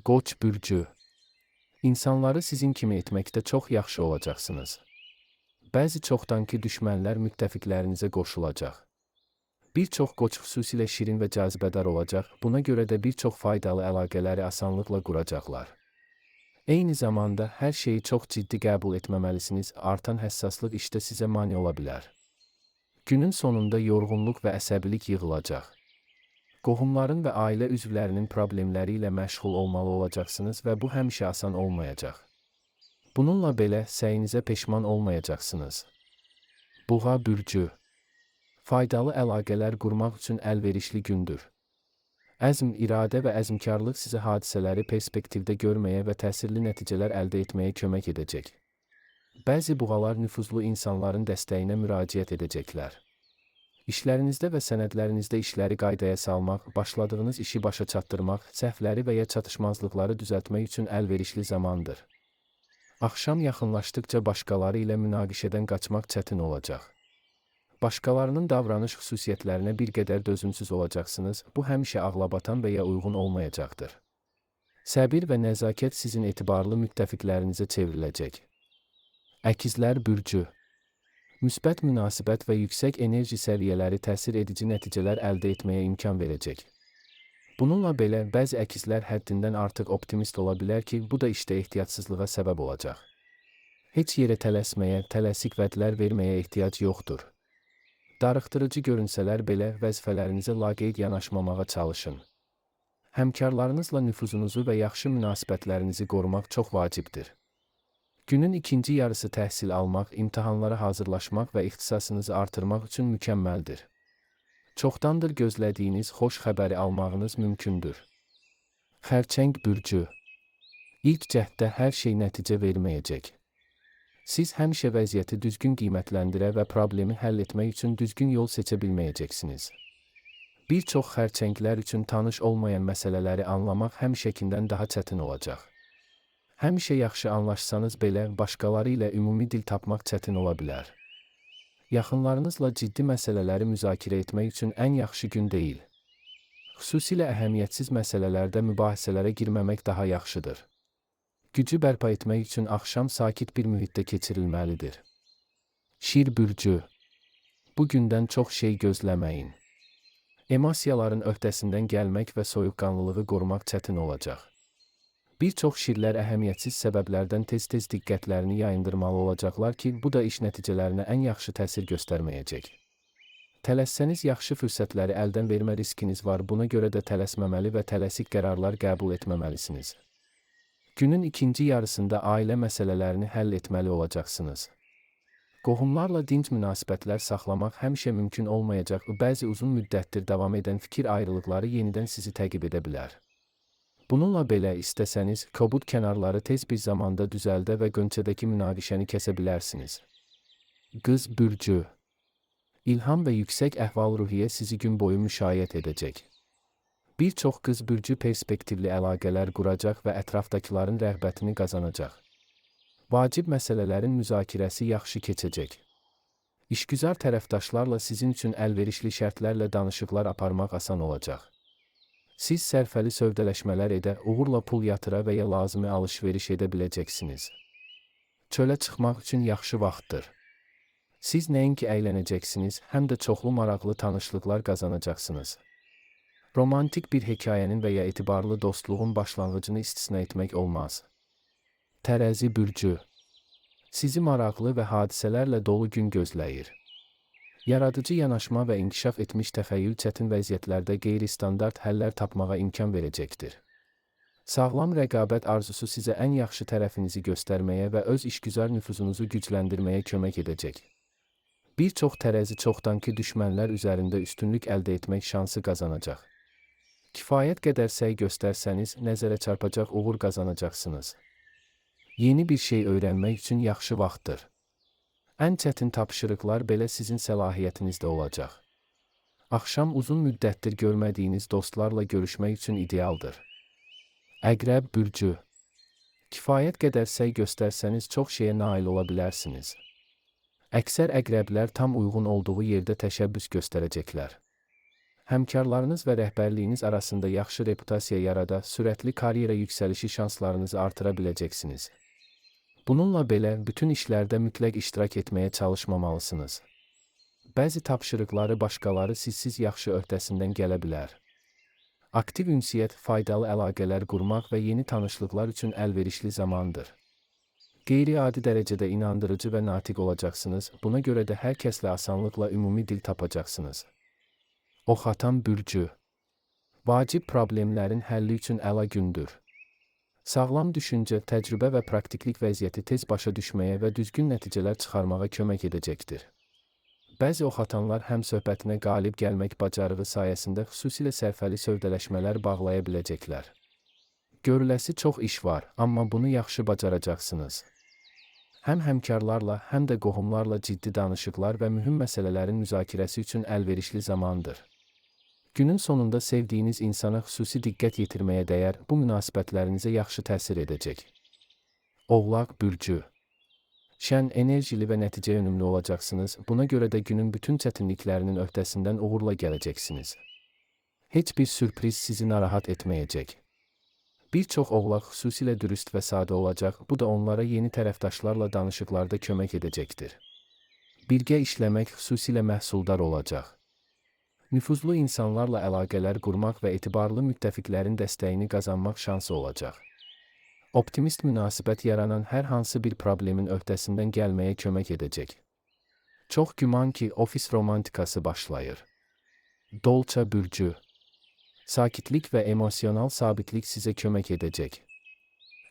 Qoç bürcü. İnsanları sizin kimi etməkdə çox yaxşı olacaqsınız. Bəzi çoxdankı düşmənlər müttəfiqlərinizə qoşulacaq. Bir çox qoç xüsusilə şirin və cazibədar olacaq, buna görə də bir çox faydalı əlaqələri asanlıqla quracaqlar. Eyni zamanda hər şeyi çox ciddi qəbul etməməlisiniz, artan həssaslıq işdə sizə mane ola bilər. Günün sonunda yorğunluq və əsəbilik yığılacaq. Qohumların və ailə üzvlərinin problemləri ilə məşğul olmalı olacaqsınız və bu həmişə asan olmayacaq. Bununla belə səyinizə peşman olmayacaqsınız. Buğa bürcü. Faydalı əlaqələr qurmaq üçün əlverişli gündür. Əzm, iradə və əzmkarlıq sizə hadisələri perspektivdə görməyə və təsirli nəticələr əldə etməyə kömək edəcək. Bəzi buğalar nüfuzlu insanların dəstəyinə müraciət edəcəklər. İşlərinizdə və sənədlərinizdə işləri qaydaya salmaq, başladığınız işi başa çatdırmaq, səhvləri və ya çatışmazlıqları düzəltmək üçün əlverişli zamandır. Axşam yaxınlaşdıqca başqaları ilə münaqişədən qaçmaq çətin olacaq. Başqalarının davranış xüsusiyyətlərinə bir qədər dözümsüz olacaqsınız, bu həmişə ağlabatan və ya uyğun olmayacaqdır. Səbir və nəzakət sizin etibarlı müttəfiqlərinizə çevriləcək. Əkizlər bürcü. Müsbət münasibət və yüksək enerji səviyyələri təsir edici nəticələr əldə etməyə imkan verəcək. Bununla belə, bəzi əkizlər həddindən artıq optimist ola bilər ki, bu da işdə ehtiyatsızlığa səbəb olacaq. Heç yerə tələsməyə, tələsik vədlər verməyə ehtiyac yoxdur. Darıxdırıcı görünsələr belə vəzifələrinizə laqeyd yanaşmamağa çalışın. Həmkarlarınızla nüfuzunuzu və yaxşı münasibətlərinizi qorumaq çox vacibdir. Günün ikinci yarısı təhsil almaq, imtahanlara hazırlaşmaq və ixtisasınızı artırmaq üçün mükəmməldir. Çoxdandır gözlədiyiniz xoş xəbəri almağınız mümkündür. Xərçəng bürcü. İlk cəhddə hər şey nəticə verməyəcək. Siz həmişə vəziyyəti düzgün qiymətləndirə və problemi həll etmək üçün düzgün yol seçə bilməyəcəksiniz. Bir çox xərçənglər üçün tanış olmayan məsələləri anlamaq həmişəkindən daha çətin olacaq. Həmişə yaxşı anlaşsanız belə, başqaları ilə ümumi dil tapmaq çətin ola bilər. Yaxınlarınızla ciddi məsələləri müzakirə etmək üçün ən yaxşı gün deyil. Xüsusilə əhəmiyyətsiz məsələlərdə mübahisələrə girməmək daha yaxşıdır. Gücü bərpa etmək üçün axşam sakit bir mühitdə keçirilməlidir. Şir bürcü. Bu gündən çox şey gözləməyin. Emosiyaların öhdəsindən gəlmək və soyuqqanlılığı qorumaq çətin olacaq. Bir çox şirlər əhəmiyyətsiz səbəblərdən tez-tez diqqətlərini yayındırmalı olacaqlar ki, bu da iş nəticələrinə ən yaxşı təsir göstərməyəcək. Tələssəniz yaxşı fürsətləri əldən vermə riskiniz var, buna görə də tələsməməli və tələsik qərarlar qəbul etməməlisiniz. Günün ikinci yarısında ailə məsələlərini həll etməli olacaqsınız. Qohumlarla dinc münasibətlər saxlamaq həmişə mümkün olmayacaq, bəzi uzun müddətdir davam edən fikir ayrılıqları yenidən sizi təqib edə bilər. Bununla belə istəsəniz, kobud kənarları tez bir zamanda düzəldə və qönçədəki münaqişəni kəsə bilərsiniz. Qız bürcü. İlham və yüksək əhval-ruhiyyə sizi gün boyu müşayiət edəcək. Bir çox qız bürcü perspektivli əlaqələr quracaq və ətrafdakıların rəğbətini qazanacaq. Vacib məsələlərin müzakirəsi yaxşı keçəcək. İşgüzar tərəfdaşlarla sizin üçün əlverişli şərtlərlə danışıqlar aparmaq asan olacaq. Siz sərfəli sövdələşmələr edə, uğurla pul yatıra və ya lazımi alış-veriş edə biləcəksiniz. Çölə çıxmaq üçün yaxşı vaxtdır. Siz nəinki əylənəcəksiniz, həm də çoxlu maraqlı tanışlıqlar qazanacaqsınız. Romantik bir hekayənin və ya etibarlı dostluğun başlanğıcını istisna etmək olmaz. Tərəzi bürcü. Sizi maraqlı və hadisələrlə dolu gün gözləyir. Yaradıcı yanaşma və inkişaf etmiş təxəyyül çətin vəziyyətlərdə qeyri-standart həllər tapmağa imkan verəcəkdir. Sağlam rəqabət arzusu sizə ən yaxşı tərəfinizi göstərməyə və öz işgüzar nüfuzunuzu gücləndirməyə kömək edəcək. Bir çox tərəzi çoxdankı düşmənlər üzərində üstünlük əldə etmək şansı qazanacaq. Kifayət qədər səy göstərsəniz, nəzərə çarpacaq uğur qazanacaqsınız. Yeni bir şey öyrənmək üçün yaxşı vaxtdır. Ən çətin tapşırıqlar belə sizin səlahiyyətinizdə olacaq. Axşam uzun müddətdir görmədiyiniz dostlarla görüşmək üçün idealdır. Əqrəb bürcü. Kifayət qədər səy göstərsəniz çox şeyə nail ola bilərsiniz. Əksər əqrəblər tam uyğun olduğu yerdə təşəbbüs göstərəcəklər. Həmkarlarınız və rəhbərliyiniz arasında yaxşı reputasiya yarada, sürətli karyera yüksəlişi şanslarınızı artıra biləcəksiniz. Bununla belə, bütün işlərdə mütləq iştirak etməyə çalışmamalısınız. Bəzi tapşırıqları başqaları sizsiz yaxşı öhdəsindən gələ bilər. Aktiv ünsiyyət, faydalı əlaqələr qurmaq və yeni tanışlıqlar üçün əlverişli zamandır. Qeyri-adi dərəcədə inandırıcı və natiq olacaqsınız, buna görə də hər kəslə asanlıqla ümumi dil tapacaqsınız. Oxatan bürcü. Vacib problemlərin həlli üçün əla gündür. Sağlam düşüncə, təcrübə və praktiklik vəziyyəti tez başa düşməyə və düzgün nəticələr çıxarmağa kömək edəcəkdir. Bəzi oxatanlar həm söhbətinə qalib gəlmək bacarığı sayəsində xüsusilə sərfəli sövdələşmələr bağlaya biləcəklər. Görüləsi çox iş var, amma bunu yaxşı bacaracaqsınız. Həm həmkarlarla, həm də qohumlarla ciddi danışıqlar və mühüm məsələlərin müzakirəsi üçün əlverişli zamandır. Günün sonunda sevdiyiniz insana xüsusi diqqət yetirməyə dəyər, bu münasibətlərinizə yaxşı təsir edəcək. Oğlaq bürcü. Şən, enerjili və nəticə yönümlü olacaqsınız, buna görə də günün bütün çətinliklərinin öhdəsindən uğurla gələcəksiniz. Heç bir sürpriz sizi narahat etməyəcək. Bir çox oğlaq xüsusilə dürüst və sadə olacaq, bu da onlara yeni tərəfdaşlarla danışıqlarda kömək edəcəkdir. Birgə işləmək xüsusilə məhsuldar olacaq. Nüfuzlu insanlarla əlaqələr qurmaq və etibarlı müttəfiqlərin dəstəyini qazanmaq şansı olacaq. Optimist münasibət yaranan hər hansı bir problemin öhdəsindən gəlməyə kömək edəcək. Çox güman ki, ofis romantikası başlayır. Dolça bürcü. Sakitlik və emosional sabitlik sizə kömək edəcək.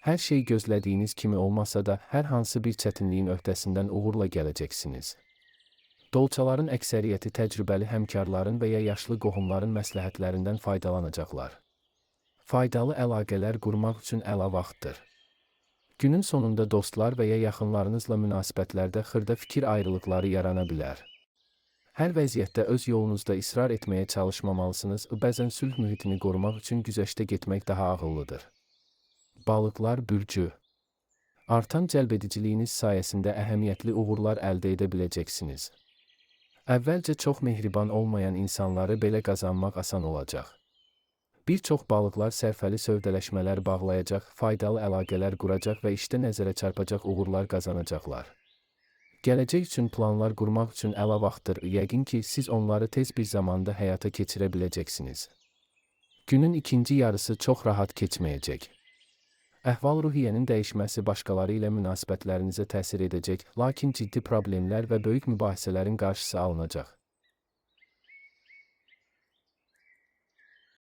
Hər şey gözlədiyiniz kimi olmasa da, hər hansı bir çətinliyin öhdəsindən uğurla gələcəksiniz. Dolçaların əksəriyyəti təcrübəli həmkarların və ya yaşlı qohumların məsləhətlərindən faydalanacaqlar. Faydalı əlaqələr qurmaq üçün əla vaxtdır. Günün sonunda dostlar və ya yaxınlarınızla münasibətlərdə xırda fikir ayrılıqları yarana bilər. Hər vəziyyətdə öz yolunuzda israr etməyə çalışmamalısınız, bəzən sülh mühitini qorumaq üçün güzəştə getmək daha ağıllıdır. Balıqlar bürcü. Artan cəlbediciliyiniz sayəsində əhəmiyyətli uğurlar əldə edə biləcəksiniz. Əvvəlcə çox mehriban olmayan insanları belə qazanmaq asan olacaq. Bir çox balıqlar sərfəli sövdələşmələr bağlayacaq, faydalı əlaqələr quracaq və işdə nəzərə çarpacaq uğurlar qazanacaqlar. Gələcək üçün planlar qurmaq üçün əla vaxtdır, yəqin ki, siz onları tez bir zamanda həyata keçirə biləcəksiniz. Günün ikinci yarısı çox rahat keçməyəcək. Əhval-ruhiyyənin dəyişməsi başqaları ilə münasibətlərinizə təsir edəcək, lakin ciddi problemlər və böyük mübahisələrin qarşısı alınacaq.